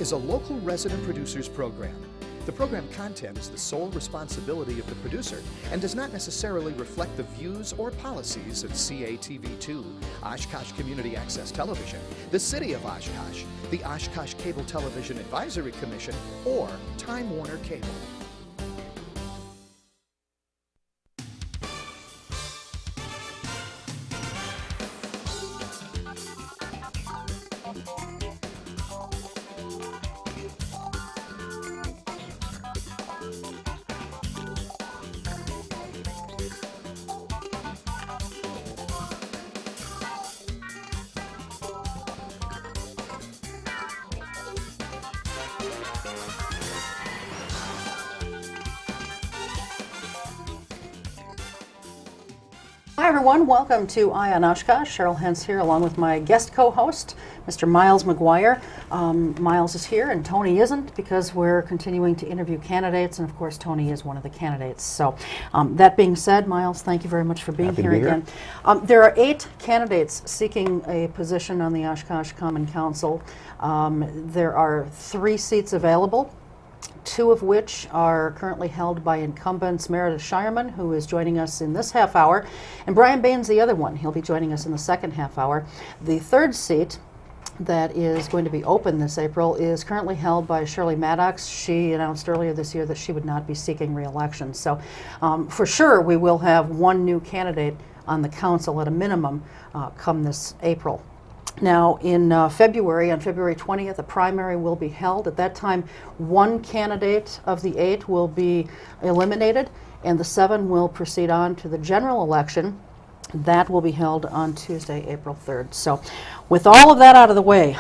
is a local resident producers program. The program content is the sole responsibility of the producer and does not necessarily reflect the views or policies of CATV2, Oshkosh Community Access Television, the City of Oshkosh, the Oshkosh Cable Television Advisory Commission, or Time Warner Cable. Hi everyone, welcome to Eye on Oshkosh. Cheryl Hentz here along with my guest co-host, Mr. Miles Maguire. Miles is here and Tony isn't because we're continuing to interview candidates, and of course Tony is one of the candidates. So that being said, Miles, thank you very much for being here again. There are 8 candidates seeking a position on the Oshkosh Common Council. There are 3 seats available, 2 of which are currently held by incumbents Meredith Scheuermann, who is joining us in this half hour, and Brian Bain's the other one. He'll be joining us in the second half hour. The 3rd seat that is going to be open this April is currently held by Shirley Maddox. She announced earlier this year that she would not be seeking re-election. So for sure we will have one new candidate on the council at a minimum come this April. Now, in February, on February 20th, a primary will be held. At that time, 1 candidate of the 8 will be eliminated, and the 7 will proceed on to the general election. That will be held on Tuesday, April 3rd. So, with all of that out of the way,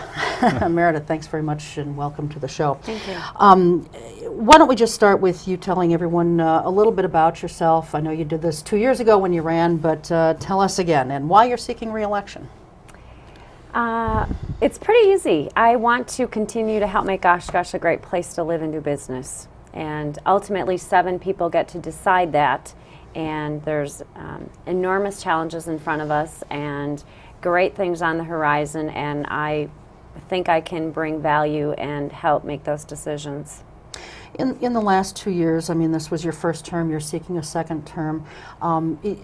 Meredith, thanks very much and welcome to the show. Thank you. Why don't we just start with you telling everyone a little bit about yourself. I know you did this 2 years ago when you ran, but tell us again, and why you're seeking re-election. It's pretty easy. I want to continue to help make Oshkosh a great place to live and do business. And ultimately 7 people get to decide that. And there's enormous challenges in front of us and great things on the horizon. And I think I can bring value and help make those decisions. In the last 2 years, I mean, this was your first term, you're seeking a second term.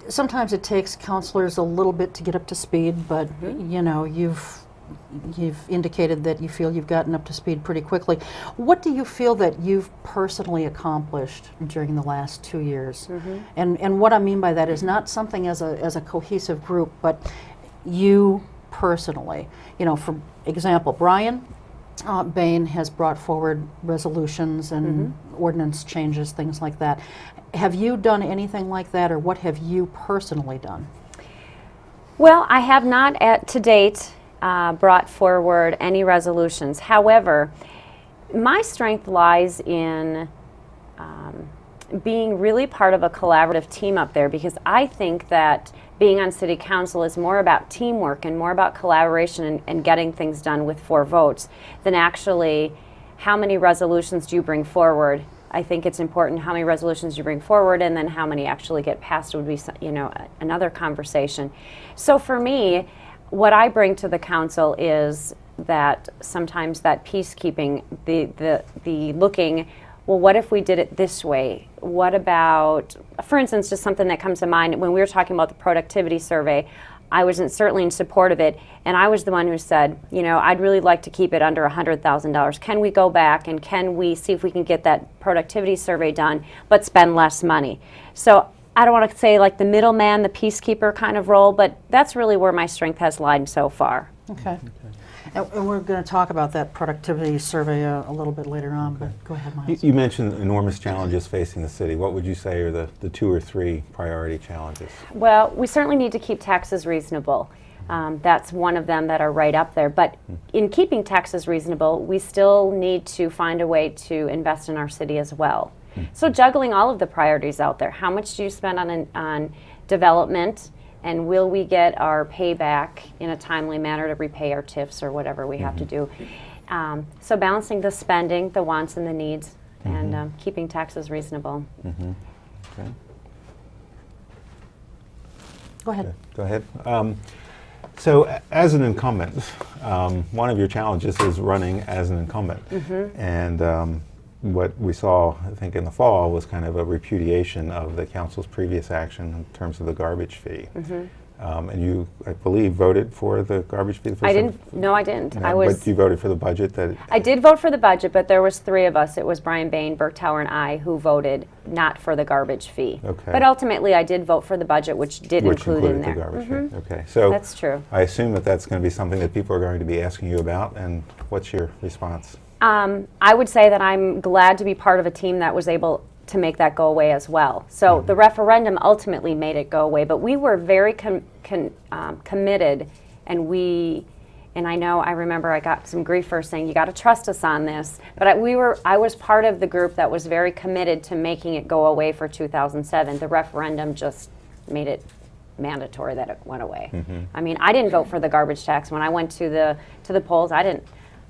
Sometimes it takes counselors a little bit to get up to speed, but you know, you've indicated that you feel you've gotten up to speed pretty quickly. What do you feel that you've personally accomplished during the last 2 years? And what I mean by that is not something as a cohesive group, but you personally. You know, for example, Brian Bain has brought forward resolutions and ordinance changes, things like that. Have you done anything like that, or what have you personally done? Well, I have not to date brought forward any resolutions. However, my strength lies in being really part of a collaborative team up there, because I think that being on city council is more about teamwork and more about collaboration and getting things done with 4 votes than actually how many resolutions do you bring forward. I think it's important how many resolutions you bring forward, and then how many actually get passed would be, you know, another conversation. So for me, what I bring to the council is that sometimes that peacekeeping, the looking, well, what if we did it this way? What about, for instance, just something that comes to mind, when we were talking about the productivity survey, I was certainly in support of it, and I was the one who said, you know, I'd really like to keep it under $100,000. Can we go back and can we see if we can get that productivity survey done, but spend less money? So I don't want to say like the middleman, the peacekeeper kind of role, but that's really where my strength has lied so far. Okay. And we're going to talk about that productivity survey a little bit later on, but go ahead, Miles. You mentioned enormous challenges facing the city. What would you say are the 2 or 3 priority challenges? Well, we certainly need to keep taxes reasonable. That's one of them that are right up there. But in keeping taxes reasonable, we still need to find a way to invest in our city as well. So juggling all of the priorities out there. How much do you spend on development? And will we get our payback in a timely manner to repay our TIFs or whatever we have to do? So balancing the spending, the wants and the needs, and keeping taxes reasonable. Okay. Go ahead. Go ahead. So, as an incumbent, one of your challenges is running as an incumbent. And what we saw, I think, in the fall was kind of a repudiation of the council's previous action in terms of the garbage fee. And you, I believe, voted for the garbage fee. I didn't. No, I didn't. No, but you voted for the budget. I did vote for the budget, but there was 3 of us. It was Brian Bain, Burke Tower, and I who voted not for the garbage fee. Okay. But ultimately, I did vote for the budget, which did include in there. The garbage fee. Okay. So that's true. I assume that that's going to be something that people are going to be asking you about. And what's your response? I would say that I'm glad to be part of a team that was able to make that go away as well. So the referendum ultimately made it go away, but we were very committed, and I remember I got some grief for saying, you got to trust us on this, but I was part of the group that was very committed to making it go away for 2007. The referendum just made it mandatory that it went away. I mean, I didn't vote for the garbage tax. When I went to the polls, I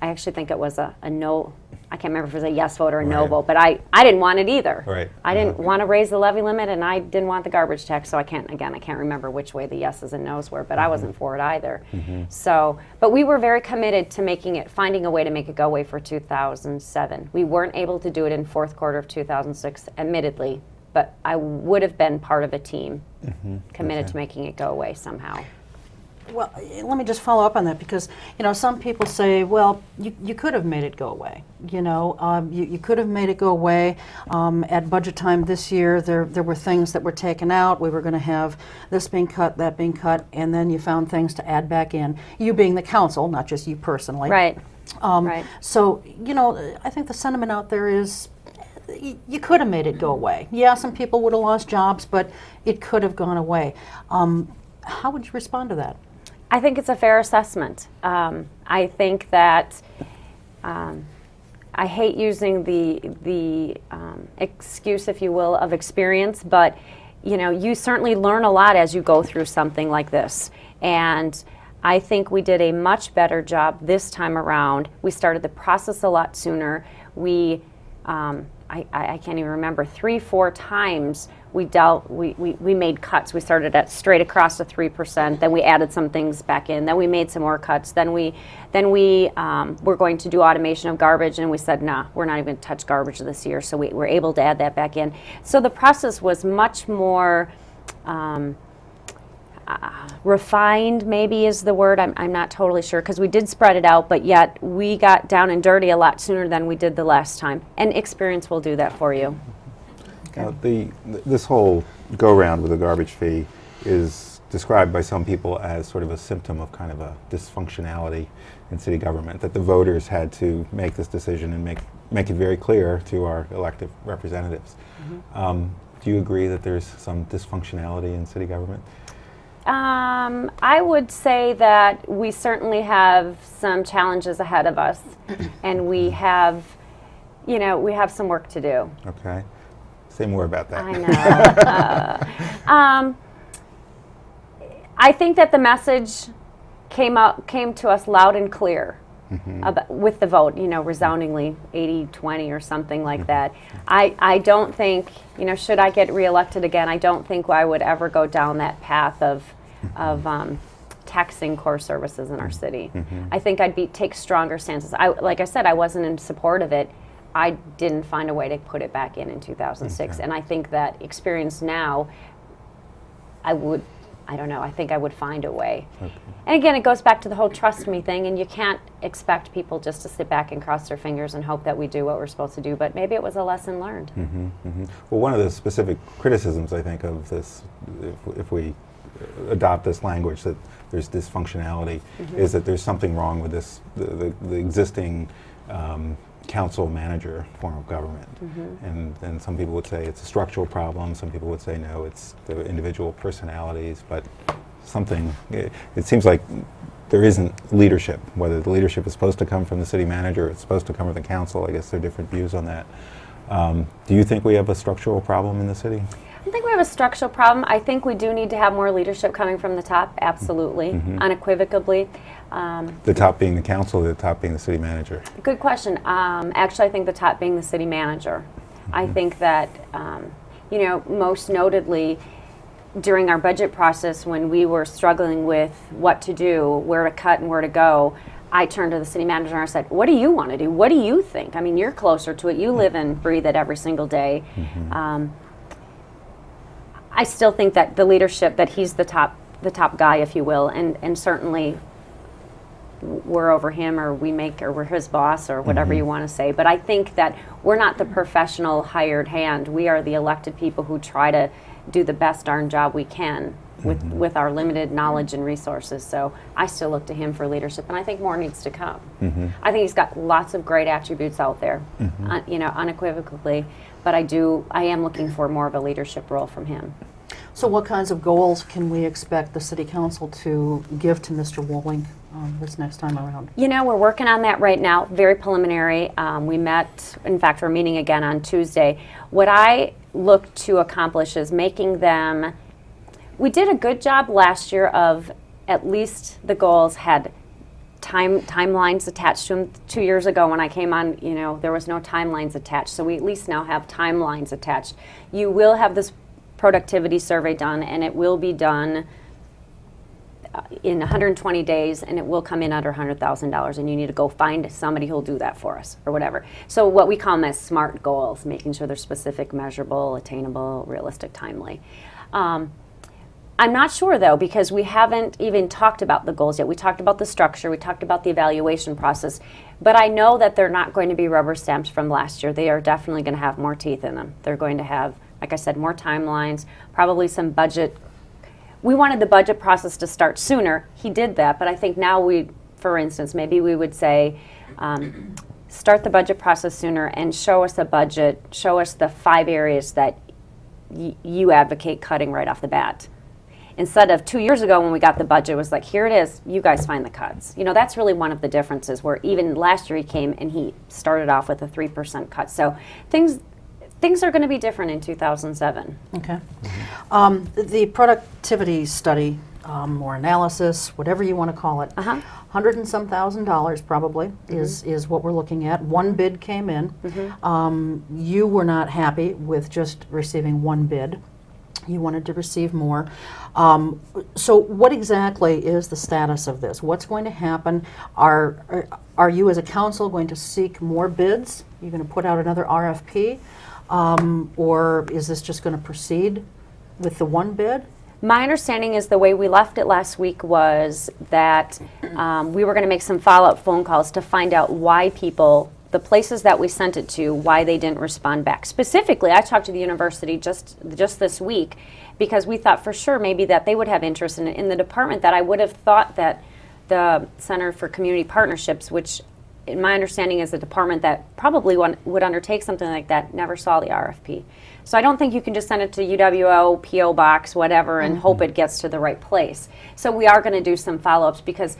actually think it was a no. I can't remember if it was a yes vote or a no vote, but I didn't want it either. Right. I didn't want to raise the levy limit, and I didn't want the garbage tax, so I can't remember which way the yeses and nos were, but I wasn't for it either. So, but we were very committed to finding a way to make it go away for 2007. We weren't able to do it in fourth quarter of 2006, admittedly, but I would have been part of a team committed to making it go away somehow. Well, let me just follow up on that because, some people say, well, you could have made it go away. You could have made it go away. At budget time this year, there were things that were taken out. We were going to have this being cut, that being cut, and then you found things to add back in. You being the council, not just you personally. Right. Right. So, I think the sentiment out there is you could have made it go away. Yeah, some people would have lost jobs, but it could have gone away. How would you respond to that? I think it's a fair assessment. I think that I hate using the excuse, if you will, of experience, but you certainly learn a lot as you go through something like this. And I think we did a much better job this time around. We started the process a lot sooner. I can't even remember, 3-4 times we made cuts. We started at straight across to 3%, then we added some things back in, then we made some more cuts, then we were going to do automation of garbage, and we said, nah, we're not even going to touch garbage this year, so we were able to add that back in. So the process was much more refined, maybe is the word. I'm not totally sure, because we did spread it out, but yet we got down and dirty a lot sooner than we did the last time. And experience will do that for you. This whole go-round with the garbage fee is described by some people as sort of a symptom of kind of a dysfunctionality in city government, that the voters had to make this decision and make it very clear to our elected representatives. Do you agree that there's some dysfunctionality in city government? I would say that we certainly have some challenges ahead of us, and we have some work to do. Okay. Say more about that. I know. I think that the message came to us loud and clear with the vote, resoundingly 80-20 or something like that. I don't think, should I get reelected again, I don't think I would ever go down that path of taxing core services in our city. I think I'd take stronger stances. Like I said, I wasn't in support of it. I didn't find a way to put it back in 2006. And I think that experience now, I think I would find a way. And again, it goes back to the whole trust me thing, and you can't expect people just to sit back and cross their fingers and hope that we do what we're supposed to do, but maybe it was a lesson learned. Well, one of the specific criticisms, I think, of this, if we adopt this language that there's dysfunctionality, is that there's something wrong with this, the existing council manager form of government. And some people would say it's a structural problem, some people would say no, it's the individual personalities, but it seems like there isn't leadership. Whether the leadership is supposed to come from the city manager or it's supposed to come from the council, I guess there are different views on that. Do you think we have a structural problem in the city? I think we have a structural problem. I think we do need to have more leadership coming from the top, absolutely, unequivocally. The top being the council, or the top being the city manager? Good question. Actually, I think the top being the city manager. I think that, most notably, during our budget process, when we were struggling with what to do, where to cut and where to go, I turned to the city manager and I said, what do you want to do? What do you think? I mean, you're closer to it. You live and breathe it every single day. I still think that the leadership, that he's the top guy, if you will, and certainly we're over him, or we're his boss, or whatever you want to say. But I think that we're not the professional hired hand. We are the elected people who try to do the best darn job we can with our limited knowledge and resources. So I still look to him for leadership, and I think more needs to come. I think he's got lots of great attributes out there, unequivocally, but I am looking for more of a leadership role from him. So what kinds of goals can we expect the City Council to give to Mr. Wolling this next time around? We're working on that right now, very preliminary. We met, in fact, we're meeting again on Tuesday. What I look to accomplish is making them, we did a good job last year of, at least the goals had timelines attached to them. 2 years ago when I came on, there was no timelines attached. So we at least now have timelines attached. You will have this productivity survey done, and it will be done in 120 days, and it will come in under $100,000, and you need to go find somebody who'll do that for us, or whatever. So what we call them as SMART goals, making sure they're specific, measurable, attainable, realistic, timely. I'm not sure, though, because we haven't even talked about the goals yet. We talked about the structure, we talked about the evaluation process, but I know that they're not going to be rubber stamps from last year. They are definitely going to have more teeth in them. They're going to have, like I said, more timelines, probably some budget. We wanted the budget process to start sooner. He did that, but I think now for instance, maybe we would say, start the budget process sooner and show us a budget, show us the 5 areas that you advocate cutting right off the bat. Instead of 2 years ago when we got the budget, it was like, here it is, you guys find the cuts. That's really one of the differences, where even last year he came and he started off with a 3% cut. So things are going to be different in 2007. Okay. The productivity study, or analysis, whatever you want to call it, $100 and some thousand probably is what we're looking at. One bid came in. You were not happy with just receiving one bid. You wanted to receive more. So what exactly is the status of this? What's going to happen? Are you as a council going to seek more bids? You're going to put out another RFP? Or is this just going to proceed with the one bid? My understanding is the way we left it last week was that we were going to make some follow-up phone calls to find out why people, the places that we sent it to, why they didn't respond back. Specifically, I talked to the university just this week because we thought for sure maybe that they would have interest in the department that I would have thought that the Center for Community Partnerships, which in my understanding is a department that probably would undertake something like that, never saw the RFP. So I don't think you can just send it to UWO, PO Box, whatever, and hope it gets to the right place. So we are going to do some follow-ups because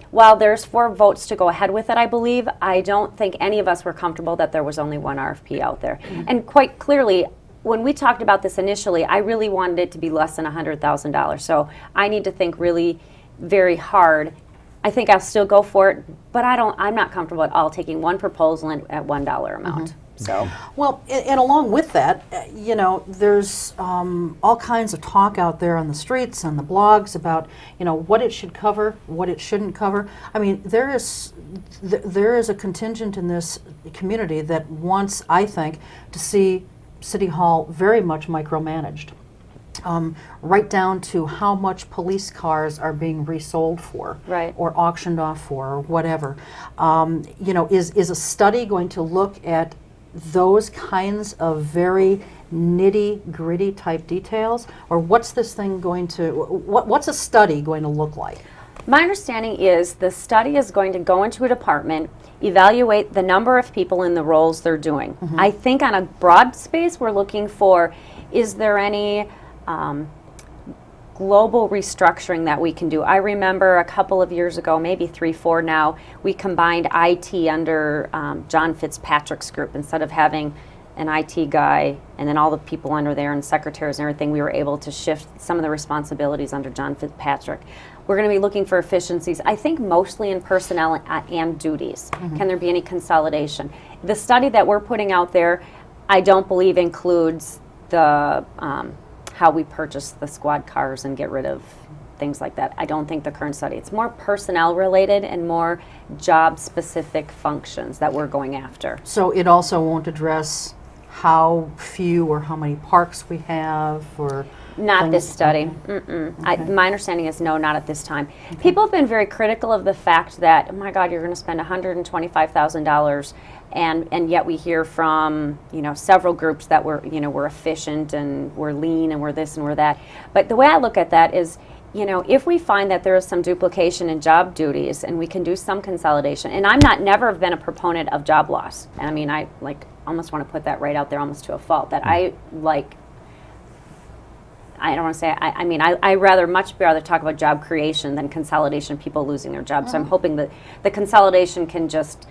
while there's 4 votes to go ahead with it, I believe, I don't think any of us were comfortable that there was only one RFP out there. And quite clearly, when we talked about this initially, I really wanted it to be less than $100,000. So I need to think really very hard. I think I'll still go for it, but I'm not comfortable at all taking one proposal at $1 amount. So, well, and along with that, there's all kinds of talk out there on the streets, on the blogs about, what it should cover, what it shouldn't cover. I mean, there is a contingent in this community that wants, I think, to see City Hall very much micromanaged. Right down to how much police cars are being resold for, right, or auctioned off for, or whatever. Is a study going to look at those kinds of very nitty-gritty type details, or what's this thing going to? What's a study going to look like? My understanding is the study is going to go into a department, evaluate the number of people in the roles they're doing. I think on a broad space, we're looking for, is there any global restructuring that we can do. I remember a couple of years ago, maybe 3-4 now, we combined IT under John Fitzpatrick's group. Instead of having an IT guy and then all the people under there and secretaries and everything, we were able to shift some of the responsibilities under John Fitzpatrick. We're going to be looking for efficiencies, I think mostly in personnel and duties. Can there be any consolidation? The study that we're putting out there, I don't believe includes the how we purchase the squad cars and get rid of things like that. I don't think the current study. It's more personnel related and more job specific functions that we're going after. So it also won't address how few or how many parks we have, or Not this things- study. My understanding is no, not at this time. People have been very critical of the fact that, oh my God, you're going to spend $125,000, and yet we hear from several groups that we're efficient and we're lean and we're this and we're that. But the way I look at that is, if we find that there is some duplication in job duties and we can do some consolidation, and never have been a proponent of job loss. I mean, I almost want to put that right out there, almost to a fault, that I don't want to say, I much rather talk about job creation than consolidation, people losing their jobs. So I'm hoping that the consolidation can just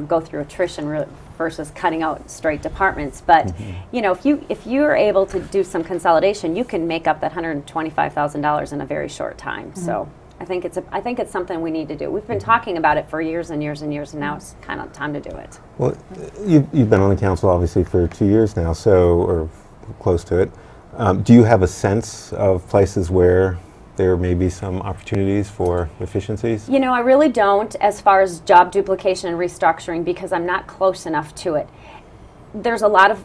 go through attrition versus cutting out straight departments. But, if you're able to do some consolidation, you can make up that $125,000 in a very short time. So I think it's something we need to do. We've been talking about it for years and years and years, and now it's kind of time to do it. Well, you've been on the council obviously for 2 years now, or close to it. Do you have a sense of places where there may be some opportunities for efficiencies? I really don't, as far as job duplication and restructuring, because I'm not close enough to it. There's a lot of,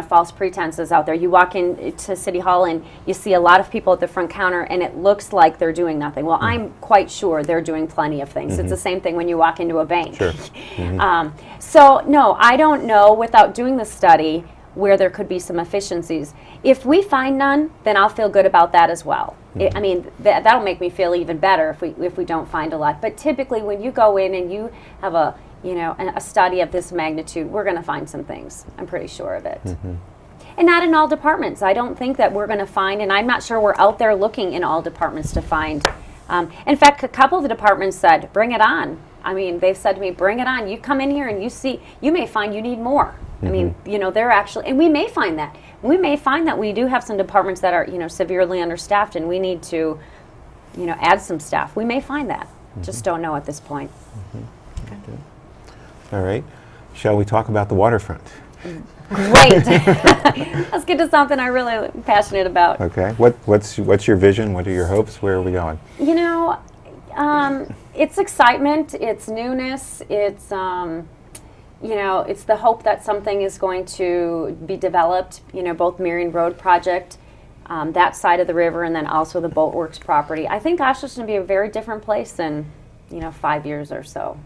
false pretenses out there. You walk into City Hall and you see a lot of people at the front counter and it looks like they're doing nothing. Well, I'm quite sure they're doing plenty of things. It's the same thing when you walk into a bank. Sure. So, no, I don't know, without doing the study, where there could be some efficiencies. If we find none, then I'll feel good about that as well. That'll make me feel even better if we don't find a lot. But typically, when you go in and you have a study of this magnitude, we're going to find some things. I'm pretty sure of it. And not in all departments. I don't think that we're going to find, and I'm not sure we're out there looking in all departments to find. In fact, a couple of the departments said, bring it on. They've said to me, bring it on. You come in here and you may find you need more. They're actually, and we may find that. We may find that we do have some departments that are, severely understaffed and we need to, add some staff. We may find that. Just don't know at this point. Okay. All right. Shall we talk about the waterfront? Great. Let's get to something I'm really passionate about. Okay. What's your vision? What are your hopes? Where are we going? It's excitement. It's newness. It's it's the hope that something is going to be developed. Both Marion Road project, that side of the river, and then also the Boatworks property. I think Oshkosh is going to be a very different place in 5 years or so.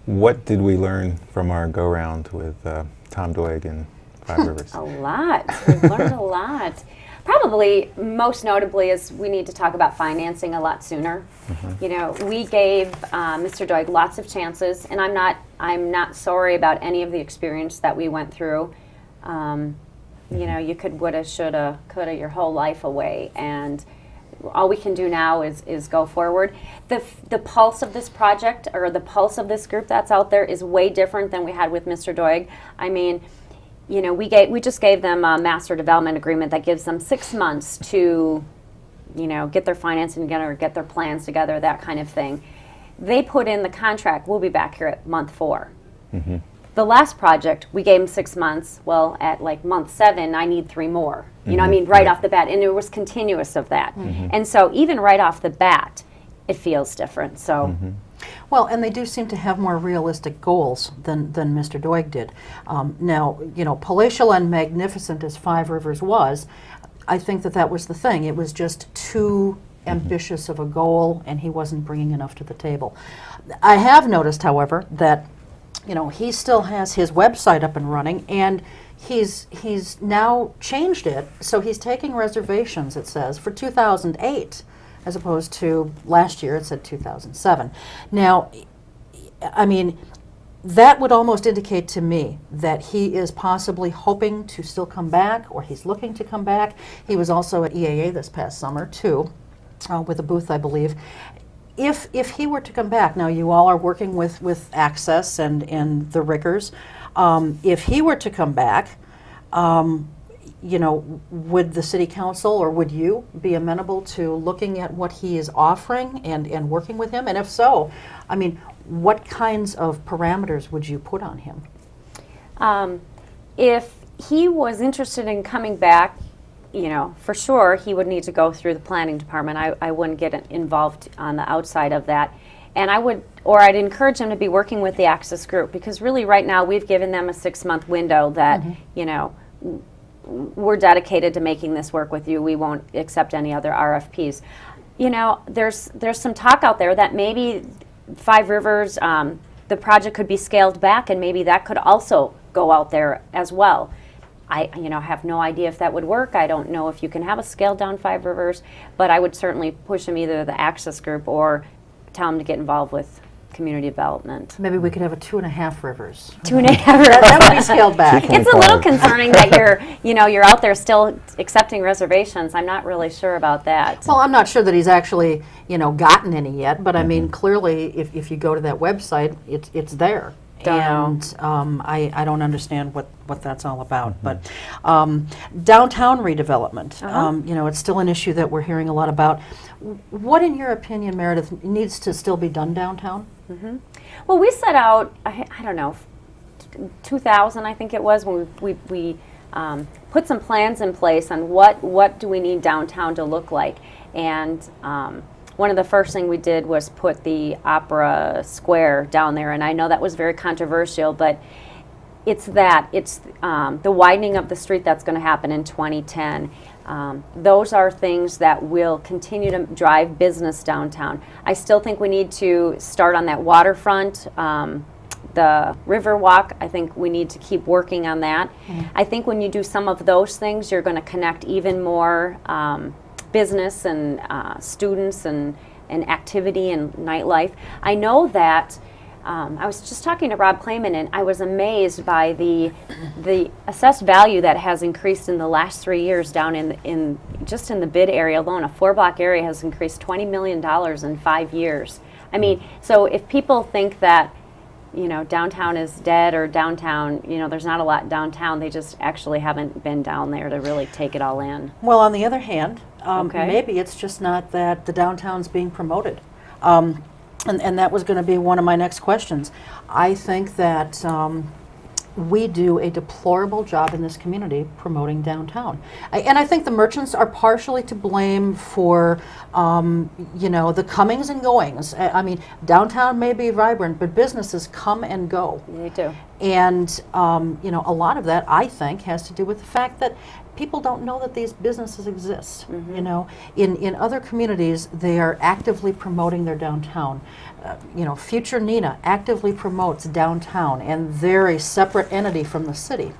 What did we learn from our go-round with Tom Doig and Five Rivers? A lot. We've learned a lot. Probably most notably is we need to talk about financing a lot sooner. We gave Mr. Doig lots of chances, and I'm not sorry about any of the experience that we went through. You could woulda, shoulda, coulda your whole life away, and all we can do now is go forward. The pulse of this project, or the pulse of this group that's out there, is way different than we had with Mr. Doig. We just gave them a master development agreement that gives them 6 months to, get their financing together, get their plans together, that kind of thing. They put in the contract, we'll be back here at month 4. The last project, we gave them 6 months. Well, at month 7, I need 3 more. Right off the bat. And it was continuous of that. And so even right off the bat, it feels different. So. Well, and they do seem to have more realistic goals than Mr. Doig did. Now, palatial and magnificent as Five Rivers was, I think that was the thing. It was just too ambitious of a goal, and he wasn't bringing enough to the table. I have noticed, however, that he still has his website up and running, and he's now changed it, so he's taking reservations, it says, for 2008. As opposed to last year, it said 2007. Now, that would almost indicate to me that he is possibly hoping to still come back, or he's looking to come back. He was also at EAA this past summer, too, with a booth, I believe. If he were to come back, now you all are working with Access and the Rickers. If he were to come back, would the city council, or would you be amenable to looking at what he is offering and working with him? And if so, what kinds of parameters would you put on him? If he was interested in coming back, for sure he would need to go through the planning department. I wouldn't get involved on the outside of that. And I'd encourage him to be working with the Access Group, because really right now we've given them a 6-month window that, we're dedicated to making this work with you. We won't accept any other RFPs. There's some talk out there that maybe Five Rivers, the project could be scaled back, and maybe that could also go out there as well. I have no idea if that would work. I don't know if you can have a scaled down Five Rivers, but I would certainly push him either the Access Group or tell him to get involved with community development. Maybe we could have a 2.5 Rivers. 2.5 Rivers. That would be scaled back. It's a little concerning that you're out there still accepting reservations. I'm not really sure about that. Well, I'm not sure that he's actually, gotten any yet, but I mean, clearly, if you go to that website, it's there. And I don't understand what that's all about. But downtown redevelopment, it's still an issue that we're hearing a lot about. What, in your opinion, Meredith, needs to still be done downtown? Well, we set out, I don't know, 2000, I think it was, when we put some plans in place on what do we need downtown to look like. And one of the first things we did was put the Opera Square down there, and I know that was very controversial, but it's the widening of the street that's going to happen in 2010. Those are things that will continue to drive business downtown. I still think we need to start on that waterfront, the river walk. I think we need to keep working on that. I think when you do some of those things, you're going to connect even more business and students and activity and nightlife. I know that I was just talking to Rob Clayman, and I was amazed by the assessed value that has increased in the last 3 years down in just in the Bid area alone. A 4-block area has increased $20 million in 5 years. I mean, so if people think that downtown is dead, or downtown, there's not a lot downtown, they just actually haven't been down there to really take it all in. Well, on the other hand, maybe it's just not that the downtown's being promoted. And that was going to be one of my next questions. I think that we do a deplorable job in this community promoting downtown. And I think the merchants are partially to blame for, the comings and goings. I mean, downtown may be vibrant, but businesses come and go. They do. And, a lot of that, I think, has to do with the fact that people don't know that these businesses exist. In other communities, they are actively promoting their downtown. Future Nina actively promotes downtown, and they're a separate entity from the city.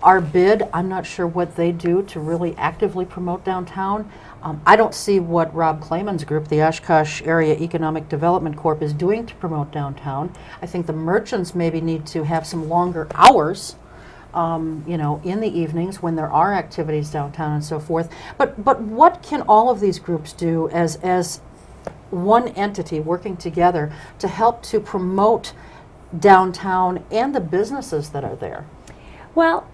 Our Bid, I'm not sure what they do to really actively promote downtown. I don't see what Rob Clayman's group, the Oshkosh Area Economic Development Corp, is doing to promote downtown. I think the merchants maybe need to have some longer hours in the evenings when there are activities downtown and so forth. But what can all of these groups do as one entity working together to help to promote downtown and the businesses that are there? Well,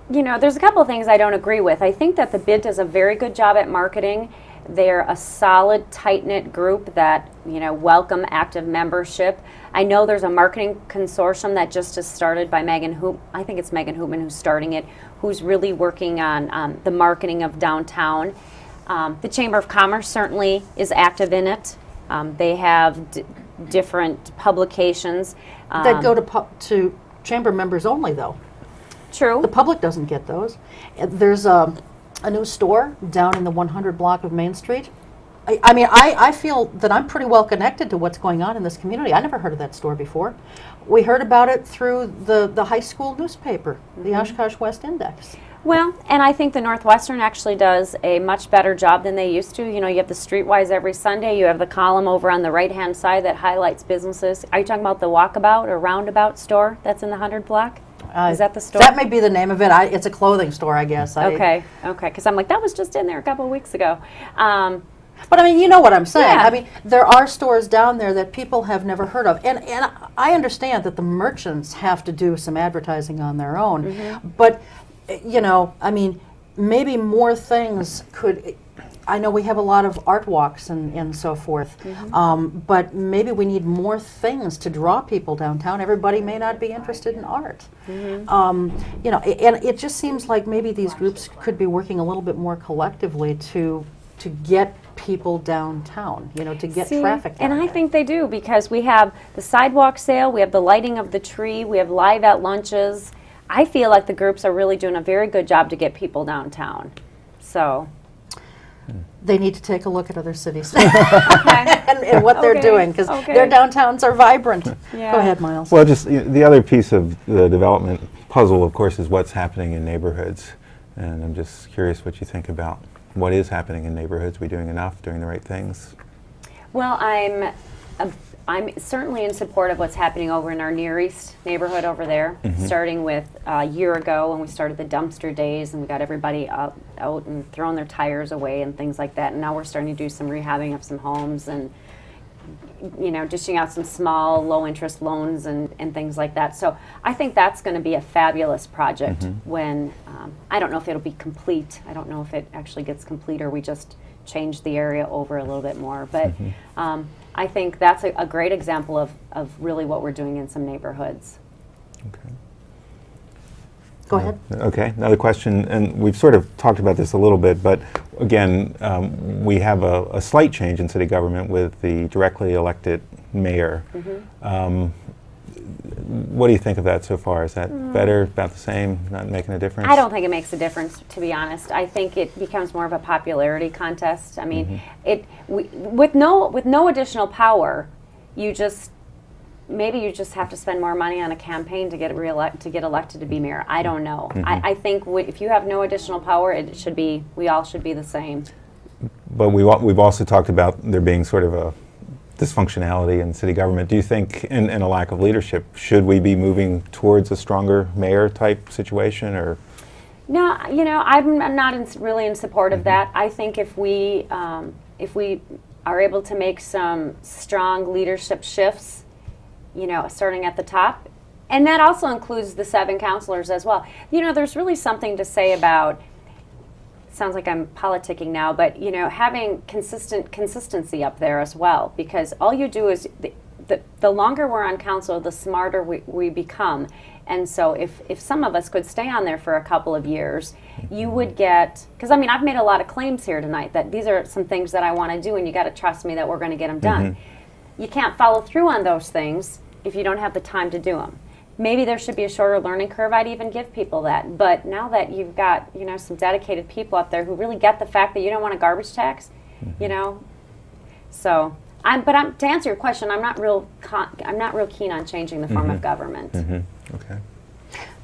there's a couple of things I don't agree with. I think that the Bid does a very good job at marketing. They're a solid, tight-knit group that, welcome active membership. I know there's a marketing consortium that just has started by I think it's Megan Hoopman who's starting it, who's really working on the marketing of downtown. The Chamber of Commerce certainly is active in it. They have different publications. That go to chamber members only, though. True. The public doesn't get those. There's a new store down in the 100 block of Main Street. I feel that I'm pretty well connected to what's going on in this community. I never heard of that store before. We heard about it through the high school newspaper, the Oshkosh West Index. Well, and I think the Northwestern actually does a much better job than they used to. You have the Streetwise every Sunday. You have the column over on the right-hand side that highlights businesses. Are you talking about the Walkabout or Roundabout store that's in the 100 block? Is that the store? That may be the name of it. It's a clothing store, I guess. Okay, because I'm like, that was just in there a couple of weeks ago. But you know what I'm saying. Yeah. There are stores down there that people have never heard of. And I understand that the merchants have to do some advertising on their own. But, maybe more things could, I know we have a lot of art walks and so forth, but maybe we need more things to draw people downtown. Everybody may not be interested in art. You know, and it just seems like maybe these groups could be working a little bit more collectively to get people downtown, you know, to get traffic down And I there. think they do, because we have the sidewalk sale, we have the lighting of the tree, we have live at lunches. I feel like the groups are really doing a very good job to get people downtown. So. They need to take a look at other cities and what they're doing, because their downtowns are vibrant. Yeah. Go ahead, Miles. Well, just the other piece of the development puzzle, of course, is what's happening in neighborhoods. And I'm just curious what you think about what is happening in neighborhoods. Are we doing enough, doing the right things? Well, I'm certainly in support of what's happening over in our Near East neighborhood over there, starting with a year ago when we started the dumpster days and we got everybody out and throwing their tires away and things like that. And now we're starting to do some rehabbing of some homes and, you know, dishing out some small low interest loans and things like that. So I think that's going to be a fabulous project when, I don't know if it'll be complete. I don't know if it actually gets complete or we just change the area over a little bit more. But I think that's a great example of really what we're doing in some neighborhoods. Okay. Go ahead. Okay, another question, and we've sort of talked about this a little bit, but again, we have a slight change in city government with the directly elected mayor. What do you think of that so far? Is that better, about the same, not making a difference? I don't think it makes a difference, to be honest. I think it becomes more of a popularity contest. I mean, with no additional power, maybe you just have to spend more money on a campaign to get elected to be mayor. I don't know. I think if you have no additional power, we all should be the same. But we've also talked about there being sort of a dysfunctionality in city government. Do you think, and a lack of leadership, should we be moving towards a stronger mayor type situation, or? No, you know, I'm not really in support of that. I think if we are able to make some strong leadership shifts, you know, starting at the top, and that also includes the 7 councilors as well. You know, there's really something to say about, sounds like I'm politicking now, but you know, having consistency up there as well, because all you do is the longer we're on council, the smarter we become. And so if some of us could stay on there for a couple of years, you would get, because I mean, I've made a lot of claims here tonight that these are some things that I want to do, and you got to trust me that we're going to get them done. You can't follow through on those things if you don't have the time to do them. Maybe there should be a shorter learning curve. I'd even give people that. But now that you've got, you know, some dedicated people up there who really get the fact that you don't want a garbage tax, you know. So, to answer your question, I'm not real keen on changing the form of government. Okay.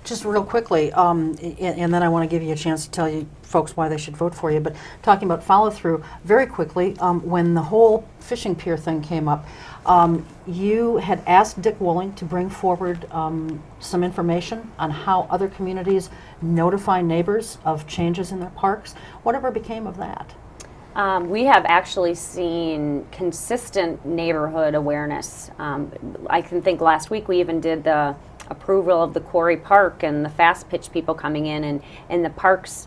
Just real quickly, and then I want to give you a chance to tell you folks why they should vote for you, but talking about follow-through, very quickly, when the whole fishing pier thing came up, you had asked Dick Wooling to bring forward some information on how other communities notify neighbors of changes in their parks. Whatever became of that? We have actually seen consistent neighborhood awareness. I can think last week we even did the approval of the Quarry Park and the fast pitch people coming in, and the Parks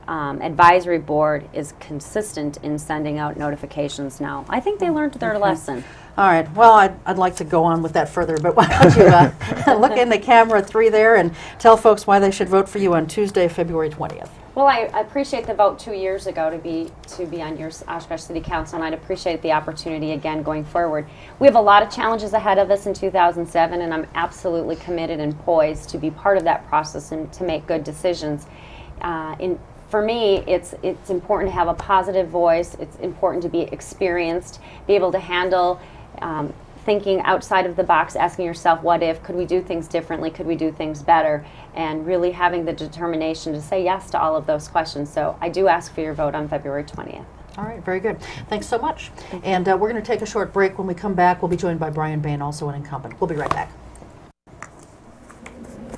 Advisory Board is consistent in sending out notifications now. I think they learned their lesson. All right. Well, I'd like to go on with that further, but why don't you look in the camera 3 there and tell folks why they should vote for you on Tuesday, February 20th. Well, I appreciate the vote 2 years ago to be on your Oshkosh City Council, and I'd appreciate the opportunity again going forward. We have a lot of challenges ahead of us in 2007, and I'm absolutely committed and poised to be part of that process and to make good decisions. For me, it's important to have a positive voice. It's important to be experienced, be able to handle thinking outside of the box, asking yourself, what if, could we do things differently, could we do things better, and really having the determination to say yes to all of those questions. So I do ask for your vote on February 20th. All right, very good. Thanks so much. And we're going to take a short break. When we come back, we'll be joined by Brian Bain, also an incumbent. We'll be right back.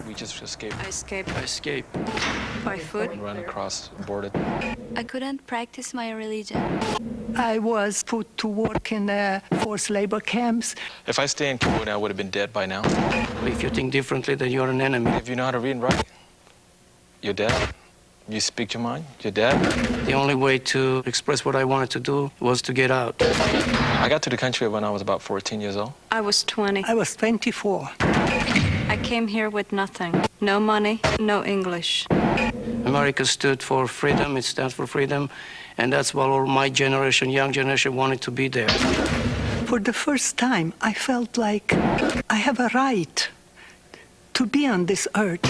We just escaped. I escaped. I escaped. By foot. Run across, boarded. I couldn't practice my religion. I was put to work in forced labor camps. If I stay in Cambodia, I would have been dead by now. If you think differently, then you're an enemy. If you know how to read and write, you're dead. You speak your mind? Your dad? The only way to express what I wanted to do was to get out. I got to the country when I was about 14 years old. I was 20. I was 24. I came here with nothing. No money, no English. America stood for freedom, it stands for freedom, and that's what all my generation, young generation, wanted to be there. For the first time, I felt like I have a right to be on this earth.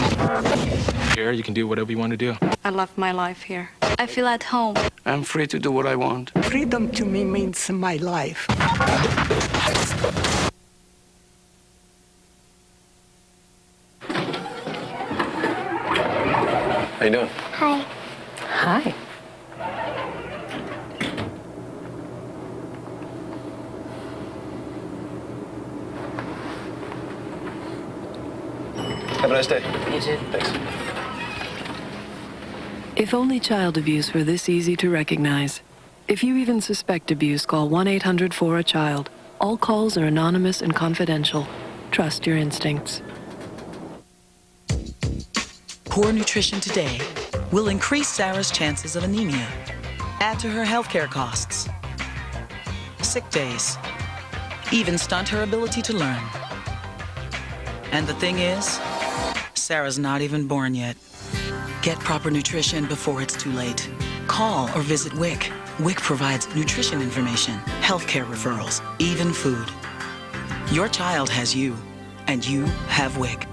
Here, you can do whatever you want to do. I love my life here. I feel at home. I'm free to do what I want. Freedom to me means my life. How you doing? Hi. Hi. Have a nice day. You too. Thanks. If only child abuse were this easy to recognize. If you even suspect abuse, call 1-800-4-A-CHILD. All calls are anonymous and confidential. Trust your instincts. Poor nutrition today will increase Sarah's chances of anemia, add to her healthcare costs, sick days, even stunt her ability to learn. And the thing is, Sarah's not even born yet. Get proper nutrition before it's too late. Call or visit WIC. WIC provides nutrition information, healthcare referrals, even food. Your child has you, and you have WIC.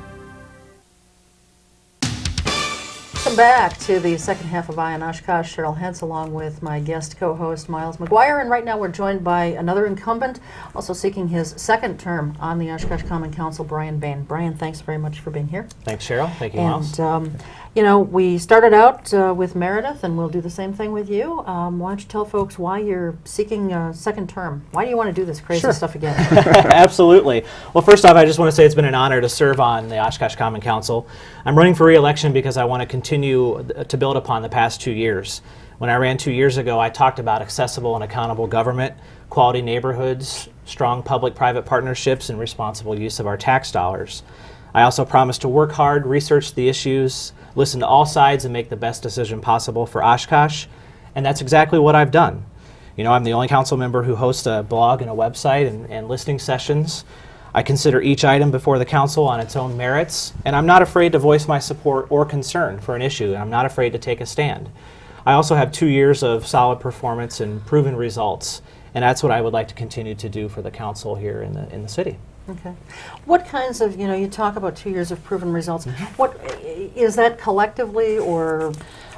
Welcome back to the second half of Eye on Oshkosh. Cheryl Hentz along with my guest co-host Miles Maguire, and right now we're joined by another incumbent also seeking his second term on the Oshkosh Common Council, Brian Bain. Brian, thanks very much for being here. Thanks, Cheryl. Thank you, Miles. And you know, we started out with Meredith, and we'll do the same thing with you. Why don't you tell folks why you're seeking a second term? Why do you want to do this crazy stuff again? Absolutely. Well, first off, I just want to say it's been an honor to serve on the Oshkosh Common Council. I'm running for re-election because I want to continue to build upon the past 2 years. When I ran 2 years ago, I talked about accessible and accountable government, quality neighborhoods, strong public-private partnerships, and responsible use of our tax dollars. I also promised to work hard, research the issues, listen to all sides, and make the best decision possible for Oshkosh, and that's exactly what I've done. You know, I'm the only council member who hosts a blog and a website and listening sessions. I consider each item before the council on its own merits, and I'm not afraid to voice my support or concern for an issue, and I'm not afraid to take a stand. I also have 2 years of solid performance and proven results, and that's what I would like to continue to do for the council here in the city. Okay. What kinds of, you know, you talk about 2 years of proven results. What is that collectively or?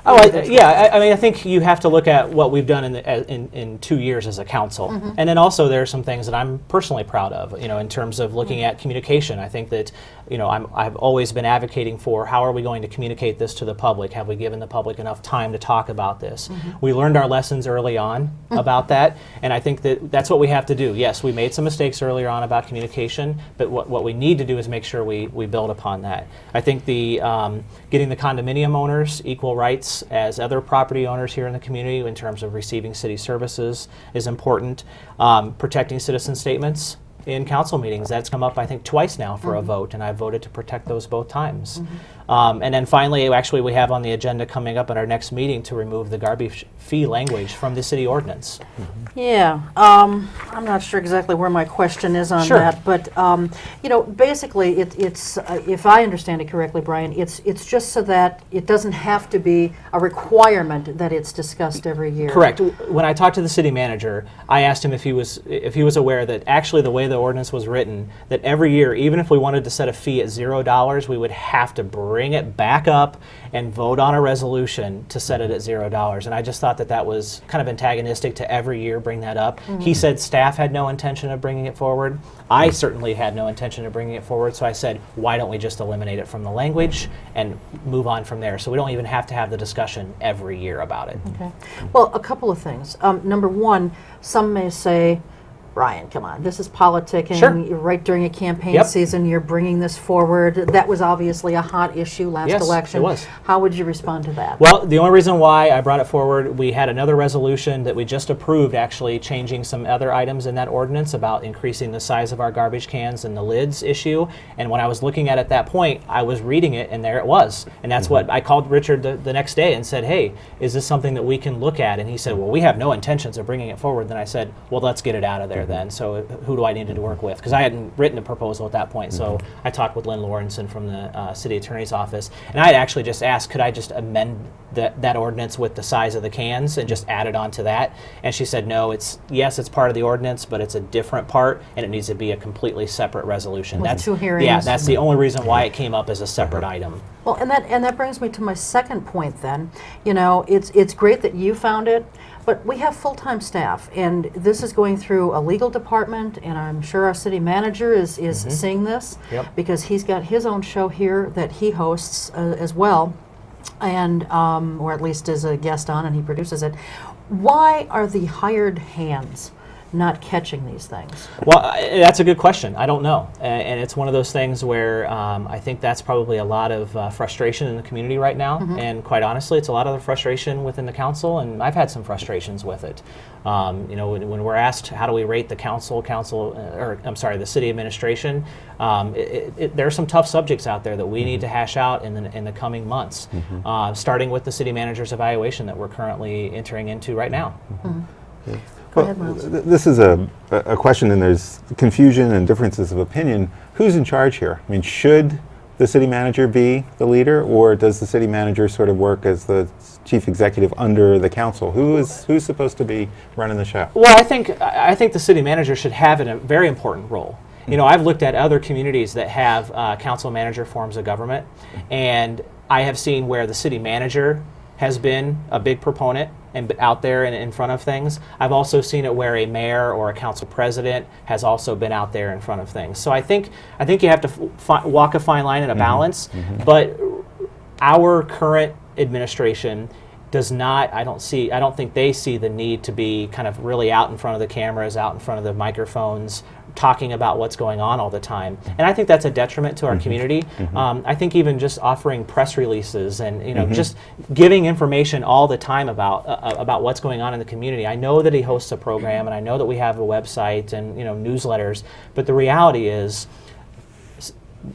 Oh, I mean, I think you have to look at what we've done in 2 years as a council, and then also there are some things that I'm personally proud of. You know, in terms of looking at communication, I think that, you know, I've always been advocating for how are we going to communicate this to the public? Have we given the public enough time to talk about this? We learned our lessons early on about that, and I think that that's what we have to do. Yes, we made some mistakes earlier on about communication, but what we need to do is make sure we build upon that. I think the getting the condominium owners equal rights as other property owners here in the community in terms of receiving city services is important. Protecting citizen statements in council meetings, that's come up I think twice now for a vote, and I voted to protect those both times. And then finally, actually we have on the agenda coming up at our next meeting to remove the garbage fee language from the city ordinance. Yeah, I'm not sure exactly where my question is on that, but you know, basically it's if I understand it correctly, Brian, it's just so that it doesn't have to be a requirement that it's discussed every year. Correct. When I talked to the city manager, I asked him if he was aware that actually the way the ordinance was written, that every year, even if we wanted to set a fee at $0, we would have to bring it back up and vote on a resolution to set it at $0. And I just thought that was kind of antagonistic to every year bring that up. He said staff had no intention of bringing it forward. I certainly had no intention of bringing it forward, so I said, why don't we just eliminate it from the language and move on from there, so we don't even have to have the discussion every year about it. Okay. Well, a couple of things. Number one, some may say, Brian, come on, this is politicking. Sure. You're right during a campaign Yep. season, you're bringing this forward. That was obviously a hot issue last Yes, election. it was. How would you respond to that? Well, the only reason why I brought it forward, we had another resolution that we just approved, actually changing some other items in that ordinance about increasing the size of our garbage cans and the lids issue. And when I was looking at it at that point, I was reading it, and there it was. And that's what I called Richard the next day and said, hey, is this something that we can look at? And he said, well, we have no intentions of bringing it forward. Then I said, well, let's get it out of there then. So who do I need to work with? Because I hadn't written a proposal at that point. So I talked with Lynn Lawrenson from the city attorney's office, and I had actually just asked, could I just amend that ordinance with the size of the cans and just add it onto that? And she said, no, it's part of the ordinance, but it's a different part, and it needs to be a completely separate resolution. With That's 2 hearings. Yeah, that's the only reason why it came up as a separate item. Well, and that brings me to my second point then. You know, it's great that you found it, but we have full-time staff, and this is going through a legal department, and I'm sure our city manager is seeing this, Yep. because he's got his own show here that he hosts as well, and or at least is a guest on, and he produces it. Why are the hired hands not catching these things? Well, that's a good question. I don't know. And it's one of those things where I think that's probably a lot of frustration in the community right now. And quite honestly, it's a lot of the frustration within the council, and I've had some frustrations with it. You know, when we're asked how do we rate the the city administration, there are some tough subjects out there that we need to hash out in the coming months, starting with the city manager's evaluation that we're currently entering into right now. Go ahead, Miles. This is a question, and there's confusion and differences of opinion. Who's in charge here? I mean, should the city manager be the leader, or does the city manager sort of work as the chief executive under the council? Who's supposed to be running the show? Well, I think the city manager should have a very important role. You know, I've looked at other communities that have council manager forms of government, and I have seen where the city manager has been a big proponent and out there and in front of things. I've also seen it where a mayor or a council president has also been out there in front of things. So I think you have to walk a fine line and a balance. But our current administration does not. I don't think they see the need to be kind of really out in front of the cameras, out in front of the microphones, talking about what's going on all the time. And I think that's a detriment to our community. I think even just offering press releases and just giving information all the time about what's going on in the community. I know that he hosts a program, and I know that we have a website and newsletters, but the reality is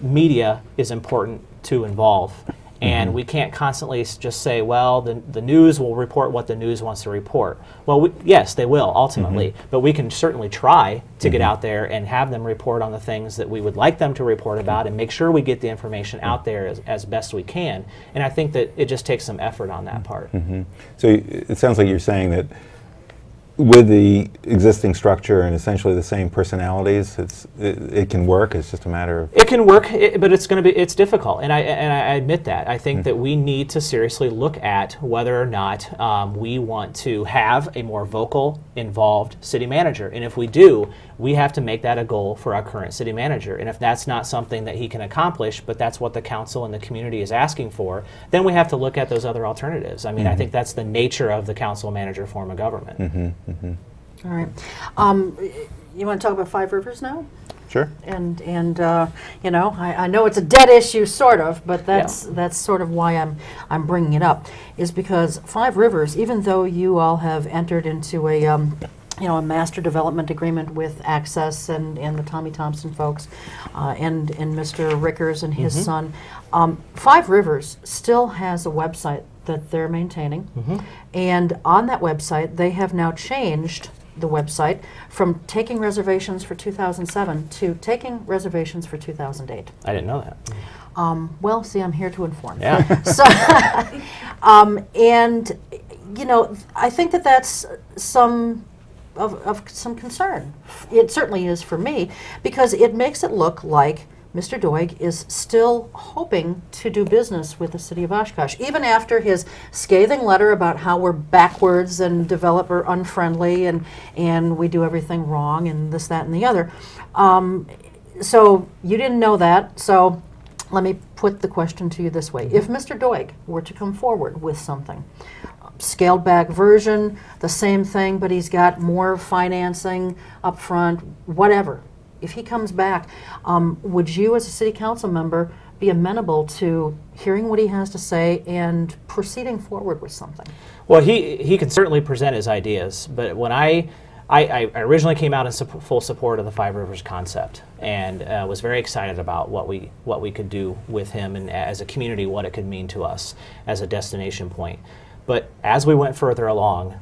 media is important to involve. And we can't constantly just say, well, the news will report what the news wants to report. Well, yes, they will, ultimately. But we can certainly try to get out there and have them report on the things that we would like them to report about and make sure we get the information out there as best we can. And I think that it just takes some effort on that part. So it sounds like you're saying that with the existing structure and essentially the same personalities, it can work. It's just a matter of it can work, but it's difficult, and I admit that. I think that we need to seriously look at whether or not we want to have a more vocal, involved city manager, and if we do, we have to make that a goal for our current city manager. And if that's not something that he can accomplish, but that's what the council and the community is asking for, then we have to look at those other alternatives. I mean, I think that's the nature of the council manager form of government. All right. You want to talk about Five Rivers now? Sure. And I know it's a dead issue, sort of, but that's sort of why I'm bringing it up, is because Five Rivers, even though you all have entered into a master development agreement with Access and the Tommy Thompson folks, and Mr. Rickers and his son, Five Rivers still has a website that they're maintaining, and on that website they have now changed the website from taking reservations for 2007 to taking reservations for 2008. I didn't know that. Well, see, I'm here to inform. Yeah. So, and I think that's some of some concern. It certainly is for me, because it makes it look like Mr. Doig is still hoping to do business with the city of Oshkosh, even after his scathing letter about how we're backwards and developer unfriendly and we do everything wrong and this, that, and the other. So you didn't know that, so let me put the question to you this way. If Mr. Doig were to come forward with something, scaled back version, the same thing, but he's got more financing up front, whatever. If he comes back, would you as a city council member be amenable to hearing what he has to say and proceeding forward with something? Well, he can certainly present his ideas, but when I originally came out in full support of the Five Rivers concept, and was very excited about what we could do with him, and as a community, what it could mean to us as a destination point. But as we went further along,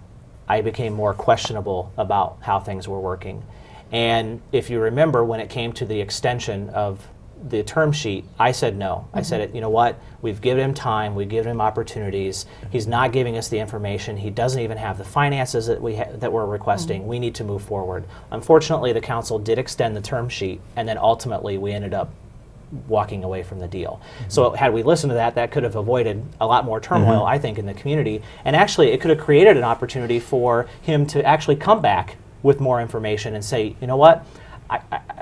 I became more questionable about how things were working. And if you remember, when it came to the extension of the term sheet, I said no. I said, you know what, we've given him time, we've given him opportunities, he's not giving us the information, he doesn't even have the finances that we're requesting, we need to move forward. Unfortunately, the council did extend the term sheet, and then ultimately we ended up walking away from the deal. So had we listened to that, that could have avoided a lot more turmoil, I think, in the community, and actually it could have created an opportunity for him to actually come back with more information and say, you know what,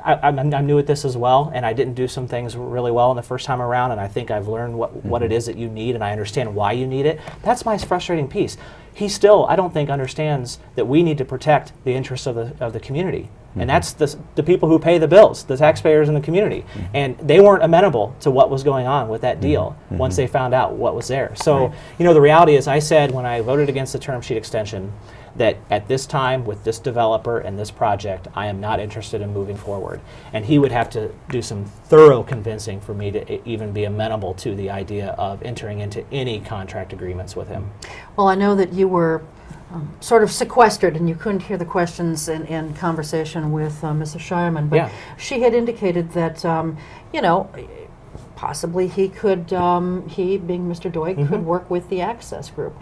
I'm new at this as well, and I didn't do some things really well in the first time around, and I think I've learned what it is that you need, and I understand why you need it. That's my frustrating piece. He still, I don't think, understands that we need to protect the interests of the community. And that's the people who pay the bills, the taxpayers in the community. And they weren't amenable to what was going on with that deal once they found out what was there. So, you know, the reality is, I said when I voted against the term sheet extension, that at this time, with this developer and this project, I am not interested in moving forward. And he would have to do some thorough convincing for me to even be amenable to the idea of entering into any contract agreements with him. Well, I know that you were sort of sequestered and you couldn't hear the questions in conversation with Mrs. Scheuermann, but she had indicated that, you know, possibly he could, he being Mr. Doig, could work with the Access Group.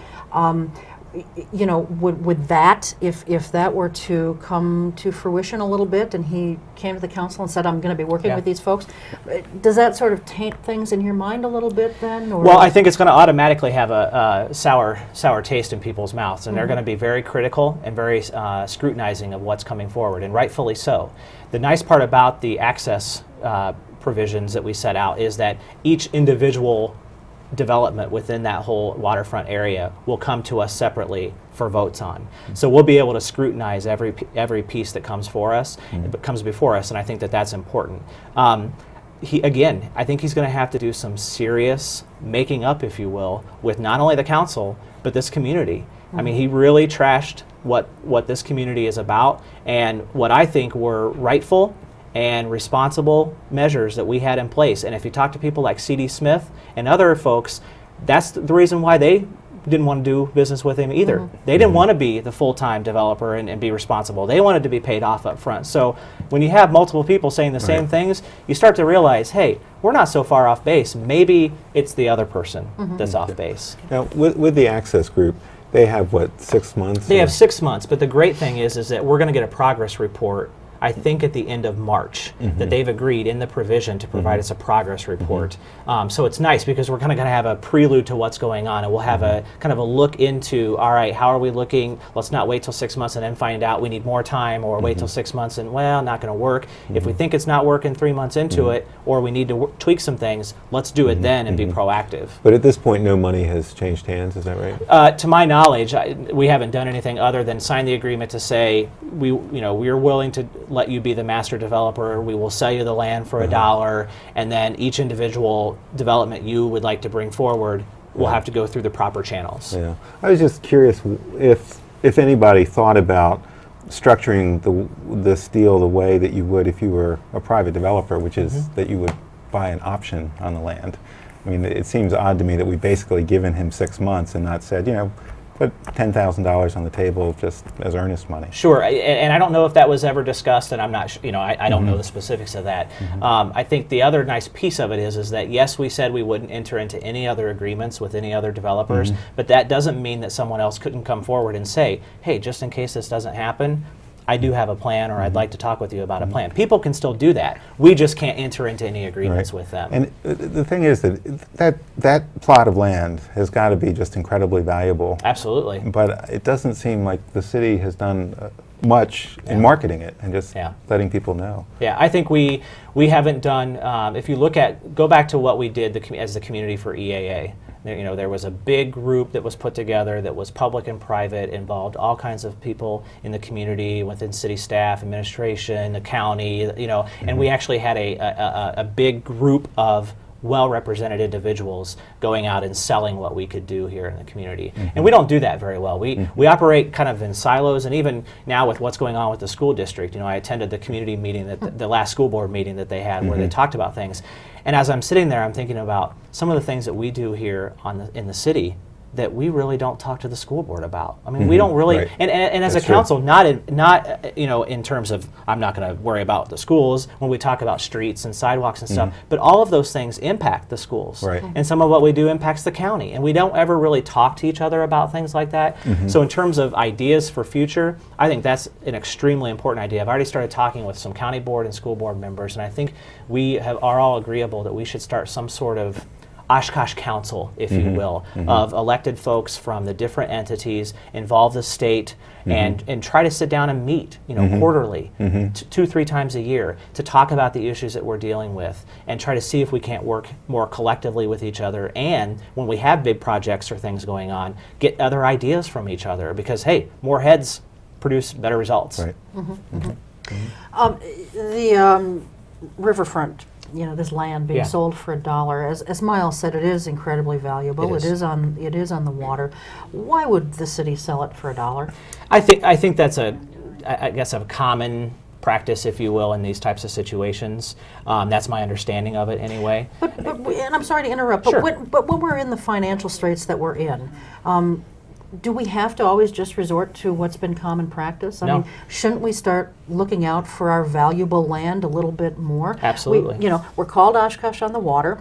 You know, would that, if that were to come to fruition a little bit and he came to the council and said, I'm going to be working with these folks, does that sort of taint things in your mind a little bit then? Or? Well, I think it's going to automatically have a sour taste in people's mouths, and they're going to be very critical and very scrutinizing of what's coming forward, and rightfully so. The nice part about the access provisions that we set out is that each individual development within that whole waterfront area will come to us separately for votes on. So we'll be able to scrutinize every piece that comes before us, and I think that that's important. I think he's going to have to do some serious making up, if you will, with not only the council, but this community. I mean, he really trashed what this community is about, and what I think were rightful and responsible measures that we had in place. And if you talk to people like C.D. Smith and other folks, that's the reason why they didn't want to do business with him either. They didn't want to be the full-time developer and be responsible. They wanted to be paid off up front. So when you have multiple people saying the same things, you start to realize, hey, we're not so far off base. Maybe it's the other person that's off base. Now, with the Access Group, they have, what, 6 months? They have 6 months, but the great thing is that we're going to get a progress report, I think, at the end of March, that they've agreed in the provision to provide us a progress report. So it's nice because we're kind of going to have a prelude to what's going on, and we'll have a kind of a look into, all right, how are we looking? Let's not wait till 6 months and then find out we need more time, or wait till 6 months and, well, not going to work. If we think it's not working 3 months into it, or we need to tweak some things, let's do it then and be proactive. But at this point, no money has changed hands, is that right? To my knowledge, we haven't done anything other than sign the agreement to say we're willing to let you be the master developer. We will sell you the land for $1, and then each individual development you would like to bring forward will have to go through the proper channels. Yeah, I was just curious if anybody thought about structuring this deal the way that you would if you were a private developer, which is that you would buy an option on the land. I mean, it seems odd to me that we've basically given him 6 months and not said, put $10,000 on the table just as earnest money. Sure, and I don't know if that was ever discussed, and I'm not, I don't know the specifics of that. I think the other nice piece of it is that yes, we said we wouldn't enter into any other agreements with any other developers, but that doesn't mean that someone else couldn't come forward and say, hey, just in case this doesn't happen, I do have a plan, or I'd like to talk with you about a plan. People can still do that. We just can't enter into any agreements with them. And the thing is that plot of land has got to be just incredibly valuable. Absolutely. But it doesn't seem like the city has done much in marketing it and just letting people know. Yeah, I think we haven't done, if you go back to what we did as the community for EAA, There was a big group that was put together that was public and private, involved all kinds of people in the community, within city staff, administration, the county, and we actually had a big group of well-represented individuals going out and selling what we could do here in the community. And we don't do that very well. We operate kind of in silos, and even now with what's going on with the school district, I attended the community meeting, the last school board meeting that they had where they talked about things. And as I'm sitting there, I'm thinking about some of the things that we do here in the city that we really don't talk to the school board about. I mean, we don't really, Right. and as That's a council, not in terms of, I'm not going to worry about the schools when we talk about streets and sidewalks and stuff, but all of those things impact the schools. Right. And some of what we do impacts the county. And we don't ever really talk to each other about things like that. So in terms of ideas for future, I think that's an extremely important idea. I've already started talking with some county board and school board members, and I think we are all agreeable that we should start some sort of Oshkosh Council, if you will, of elected folks from the different entities, involve the state, and try to sit down and meet, quarterly, 2-3 times a year, to talk about the issues that we're dealing with, and try to see if we can't work more collectively with each other, and when we have big projects or things going on, get other ideas from each other, because hey, more heads produce better results. Right. The riverfront, this land being Yeah. sold for $1, as Miles said, it is incredibly valuable. It is. It is on the water. Why would the city sell it for $1? I think that's I guess a common practice, if you will, in these types of situations. That's my understanding of it anyway. And I'm sorry to interrupt, Sure. but when we're in the financial straits that we're in, do we have to always just resort to what's been common practice? I No. mean, shouldn't we start looking out for our valuable land a little bit more? Absolutely. We're called Oshkosh on the Water.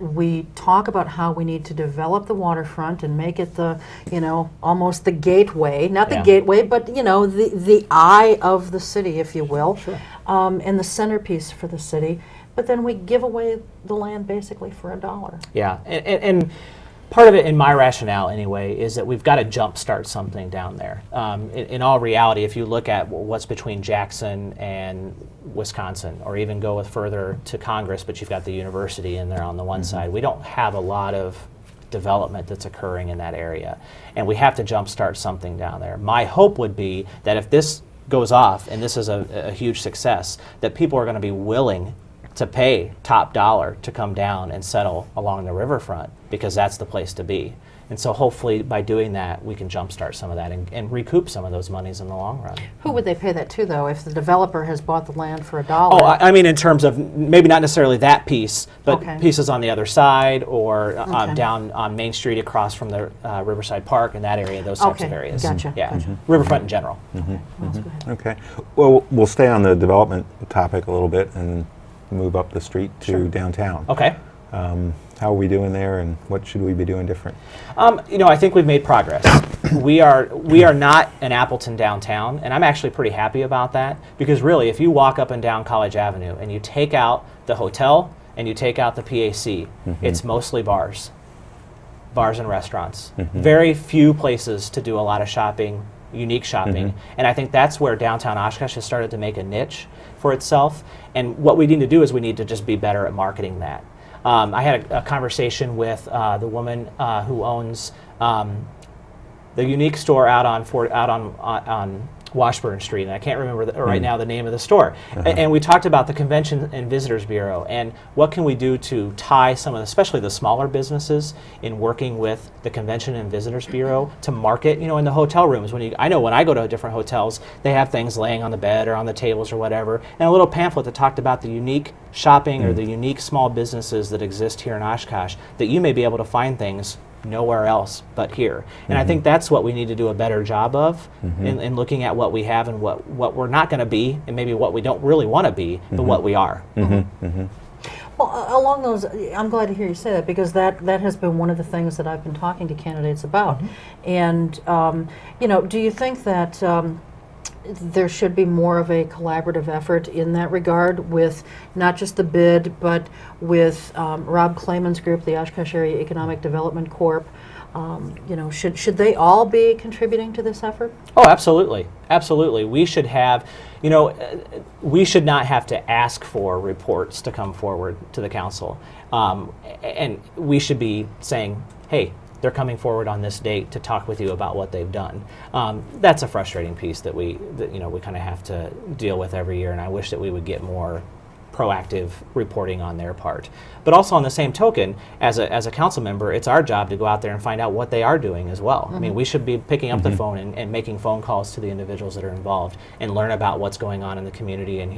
We talk about how we need to develop the waterfront and make it almost the gateway, not the Yeah. gateway, but the eye of the city, if you will, and the centerpiece for the city. But then we give away the land basically for $1. Yeah, and part of it, in my rationale anyway, is that we've got to jumpstart something down there. In all reality, if you look at what's between Jackson and Wisconsin, or even go further to Congress, but you've got the university in there on the one side, we don't have a lot of development that's occurring in that area. And we have to jumpstart something down there. My hope would be that if this goes off, and this is a huge success, that people are going to be willing to pay top dollar to come down and settle along the riverfront, because that's the place to be. And so hopefully by doing that, we can jumpstart some of that and recoup some of those monies in the long run. Who would they pay that to, though, if the developer has bought the land for $1? Oh, I mean in terms of maybe not necessarily that piece, but Okay. pieces on the other side, or Okay. down on Main Street across from the Riverside Park and that area, those types of Okay, areas. gotcha, Yeah, gotcha. riverfront in general. Miles, go ahead. Okay. Well, we'll stay on the development topic a little bit and move up the street to downtown. Okay. How are we doing there, and what should we be doing different? I think we've made progress. we are not an Appleton downtown, and I'm actually pretty happy about that, because really, if you walk up and down College Avenue and you take out the hotel and you take out the PAC, it's mostly bars and restaurants. Very few places to do a lot of shopping, unique shopping, and I think that's where downtown Oshkosh has started to make a niche for itself. And what we need to do is we need to just be better at marketing that. I had a conversation with the woman who owns the unique store out on Washburn Street, and I can't remember right now the name of the store. And we talked about the Convention and Visitors Bureau and what can we do to tie some of, especially the smaller businesses, in working with the Convention and Visitors Bureau to market. In the hotel rooms, I know when I go to different hotels, they have things laying on the bed or on the tables or whatever, and a little pamphlet that talked about the unique shopping or the unique small businesses that exist here in Oshkosh, that you may be able to find things nowhere else but here. And I think that's what we need to do a better job of in looking at what we have and what we're not going to be, and maybe what we don't really want to be, but what we are. Well, along those, I'm glad to hear you say that, because that has been one of the things that I've been talking to candidates about. And, do you think that there should be more of a collaborative effort in that regard with not just the bid, but with Rob Clayman's group, the Oshkosh Area Economic Development Corp, You know, should they all be contributing to this effort? Oh, absolutely. Absolutely. We should have, you know, we should not have to ask for reports to come forward to the council. And we should be saying, hey, they're coming forward on this date to talk with you about what they've done. That's a frustrating piece that we kind of have to deal with every year, and I wish that we would get more proactive reporting on their part. But also on the same token, as a council member, it's our job to go out there and find out what they are doing as well. I mean, we should be picking up the phone and making phone calls to the individuals that are involved and learn about what's going on in the community and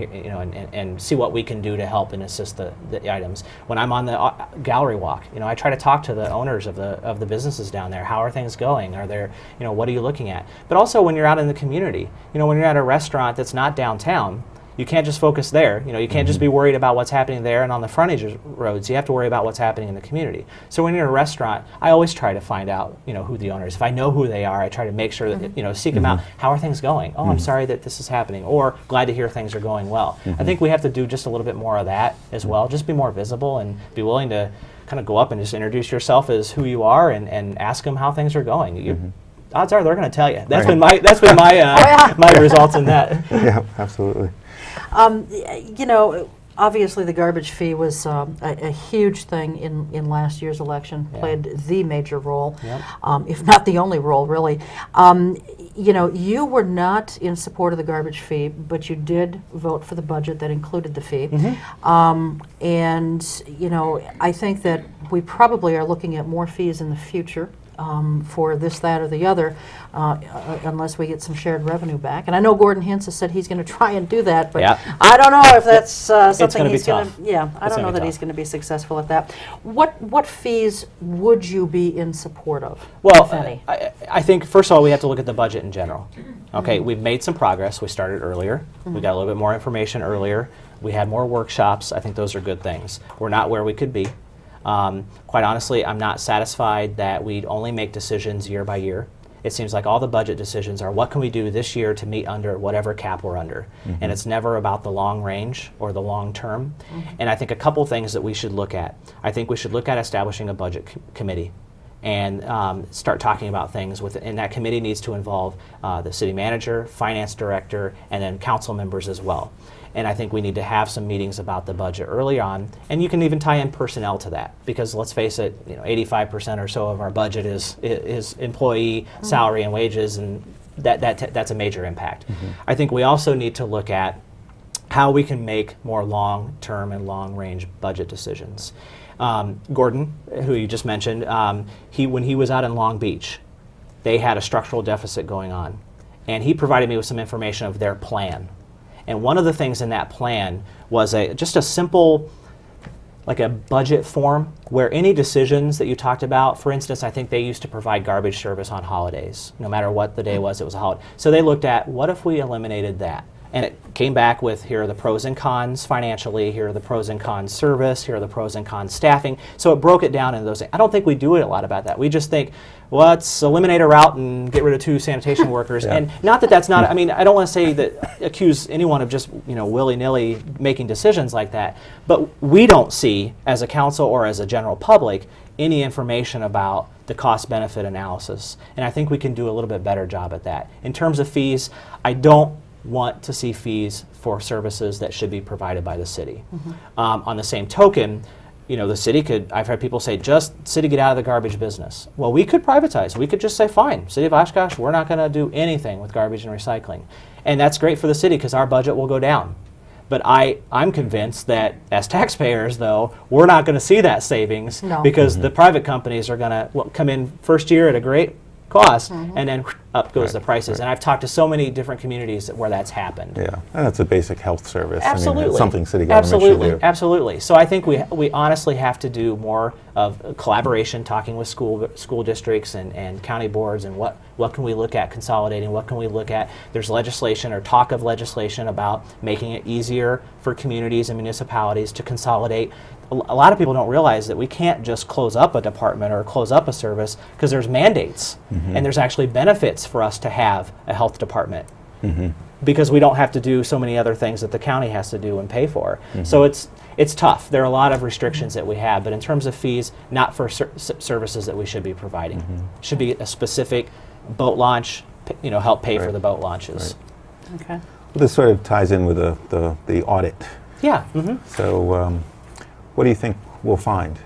and see what we can do to help and assist the items. When I'm on the gallery walk, I try to talk to the owners of the businesses down there. How are things going? Are there, what are you looking at? But also when you're out in the community, when you're at a restaurant that's not downtown, you can't just focus there. You can't just be worried about what's happening there and on the frontage roads. You have to worry about what's happening in the community. So when you're in a restaurant, I always try to find out, who the owner is. If I know who they are, I try to make sure that, seek them out. How are things going? Oh, I'm sorry that this is happening. Or glad to hear things are going well. I think we have to do just a little bit more of that as well. Just be more visible and be willing to kind of go up and just introduce yourself as who you are and ask them how things are going. Odds are they're going to tell you. That's been my results in that. Yeah, absolutely. Obviously the garbage fee was a huge thing in last year's election, played the major role, if not the only role, really. You were not in support of the garbage fee, but you did vote for the budget that included the fee. I think that we probably are looking at more fees in the future. For this, that, or the other, unless we get some shared revenue back. And I know Gordon Hentz has said he's going to try and do that, but I don't know if that's something he's going to. Yeah, I don't know that he's going to be successful at that. What fees would you be in support of? Well, if any? I think first of all we have to look at the budget in general. Okay, we've made some progress. We started earlier. We got a little bit more information earlier. We had more workshops. I think those are good things. We're not where we could be. Quite honestly, I'm not satisfied that we'd only make decisions year by year. It seems like all the budget decisions are what can we do this year to meet under whatever cap we're under. And it's never about the long range or the long term. And I think a couple things that we should look at. I think we should look at establishing a budget committee and start talking about things and that committee needs to involve the city manager, finance director, and then council members as well. And I think we need to have some meetings about the budget early on, and you can even tie in personnel to that, because let's face it, 85% or so of our budget is employee salary and wages, and that's a major impact. I think we also need to look at how we can make more long-term and long-range budget decisions. Gordon, who you just mentioned, when he was out in Long Beach, they had a structural deficit going on, and he provided me with some information of their plan. And one of the things in that plan was just a simple, like a budget form where any decisions that you talked about, for instance, I think they used to provide garbage service on holidays. No matter what the day was, it was a holiday. So they looked at, what if we eliminated that? And it came back with, here are the pros and cons financially, here are the pros and cons service, here are the pros and cons staffing. So it broke it down into those things. I don't think we do it a lot about that. We just think, well, let's eliminate a route and get rid of 2 sanitation workers. And not that that's not, I mean, I don't want to say that, accuse anyone of just, willy-nilly making decisions like that. But we don't see, as a council or as a general public, any information about the cost-benefit analysis. And I think we can do a little bit better job at that. In terms of fees, I don't want to see fees for services that should be provided by the city. On the same token, the city could, I've heard people say, just city get out of the garbage business. Well, we could privatize. We could just say, fine, City of Oshkosh, we're not going to do anything with garbage and recycling. And that's great for the city because our budget will go down. But I'm convinced that as taxpayers, though, we're not going to see that savings because the private companies are going to come in first year at a great cost, and then up goes the prices. And I've talked to so many different communities where that's happened. Yeah, and that's a basic health service. Absolutely. I mean, it's something city government should do. Absolutely. So I think we honestly have to do more of collaboration, talking with school districts and county boards, and what can we look at consolidating, what can we look at. There's legislation or talk of legislation about making it easier for communities and municipalities to consolidate. A lot of people don't realize that we can't just close up a department or close up a service because there's mandates and there's actually benefits for us to have a health department. because we don't have to do so many other things that the county has to do and pay for. So it's tough. There are a lot of restrictions that we have, but in terms of fees, not for services that we should be providing. Should be a specific boat launch, help pay for the boat launches. Okay. Well, this sort of ties in with the audit. Yeah. So what do you think we'll find?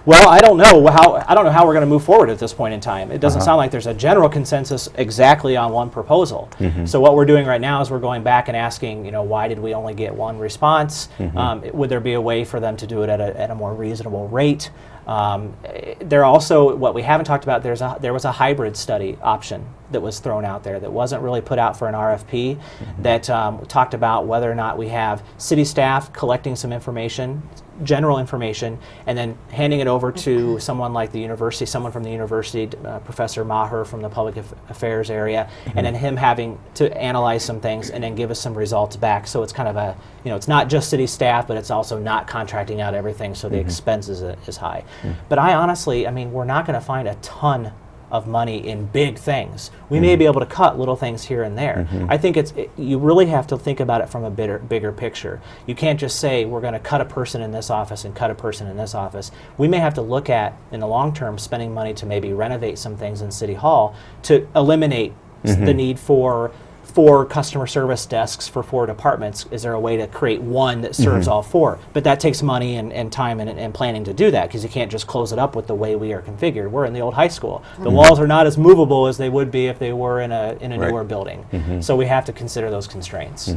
Well, I don't know how we're going to move forward at this point in time. It doesn't sound like there's a general consensus exactly on one proposal. So what we're doing right now is we're going back and asking, why did we only get one response? Would there be a way for them to do it at a more reasonable rate? There also, what we haven't talked about, there was a hybrid study option that was thrown out there that wasn't really put out for an RFP that talked about whether or not we have city staff collecting some information, general information, and then handing it over to someone like the university, someone from the university, Professor Maher from the public affairs area, and then him having to analyze some things and then give us some results back. So it's kind of it's not just city staff, but it's also not contracting out everything, so the expense is high. But I honestly, we're not going to find a ton of money in big things. We may be able to cut little things here and there. I think you really have to think about it from a bigger picture. You can't just say we're going to cut a person in this office and cut a person in this office. We may have to look at, in the long term, spending money to maybe renovate some things in City Hall to eliminate the need for 4 customer service desks for 4 departments. Is there a way to create one that serves all 4? But that takes money and time and planning to do that, because you can't just close it up with the way we are configured. We're in the old high school. The walls are not as movable as they would be if they were in a newer building. So we have to consider those constraints.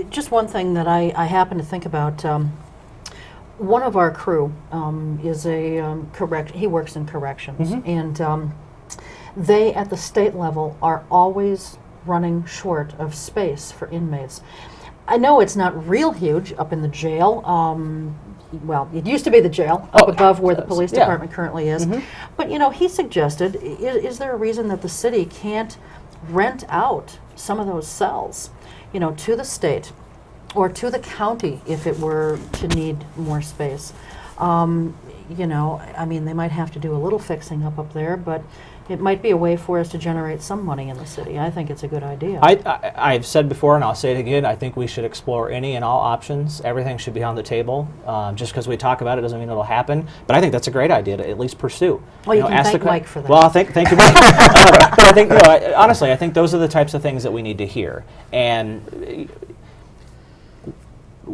Just one thing that I happen to think about. One of our crew is he works in corrections, and they, at the state level, are always running short of space for inmates. I know it's not real huge up in the jail. Well, it used to be the jail up above where the police department currently is. But, he suggested, is there a reason that the city can't rent out some of those cells, to the state or to the county if it were to need more space? They might have to do a little fixing up there, but it might be a way for us to generate some money in the city. I think it's a good idea. I've said before, and I'll say it again, I think we should explore any and all options. Everything should be on the table. Just because we talk about it doesn't mean it'll happen. But I think that's a great idea to at least pursue. Well, you can thank Mike for that. Well, thank you, Mike. But I think, honestly, I think those are the types of things that we need to hear. And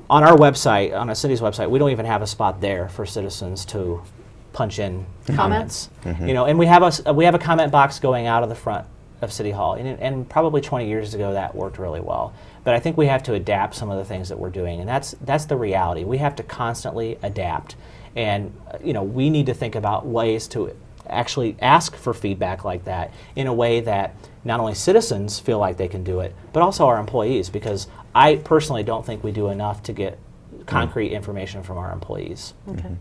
on our website, on a city's website, we don't even have a spot there for citizens to punch in comments. And we have a comment box going out of the front of City Hall, and probably 20 years ago that worked really well. But I think we have to adapt some of the things that we're doing, and that's the reality. We have to constantly adapt, and we need to think about ways to actually ask for feedback like that in a way that not only citizens feel like they can do it, but also our employees, because I personally don't think we do enough to get concrete information from our employees. Okay.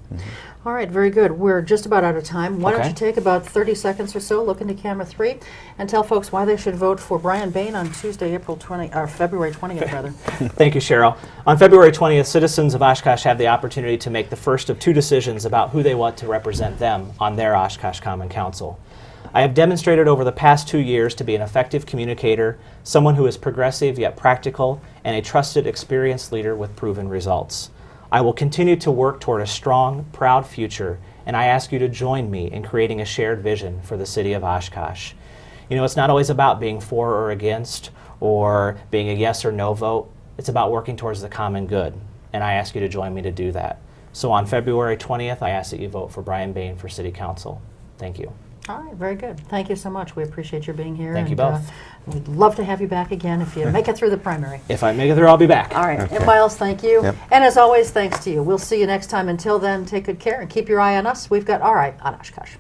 All right, very good. We're just about out of time. Why don't you take about 30 seconds or so, look into camera 3, and tell folks why they should vote for Brian Bain on Tuesday, February 20th, rather. Thank you, Cheryl. On February 20th, citizens of Oshkosh have the opportunity to make the first of 2 decisions about who they want to represent them on their Oshkosh Common Council. I have demonstrated over the past 2 years to be an effective communicator, someone who is progressive yet practical, and a trusted, experienced leader with proven results. I will continue to work toward a strong, proud future, and I ask you to join me in creating a shared vision for the city of Oshkosh. It's not always about being for or against, or being a yes or no vote. It's about working towards the common good, and I ask you to join me to do that. So on February 20th, I ask that you vote for Brian Bain for City Council. Thank you. All right, very good. Thank you so much. We appreciate your being here. Thank you both. We'd love to have you back again if you make it through the primary. If I make it through, I'll be back. All right. And Miles, thank you. Yep. And as always, thanks to you. We'll see you next time. Until then, take good care and keep your eye on us. We've got our eye on Oshkosh.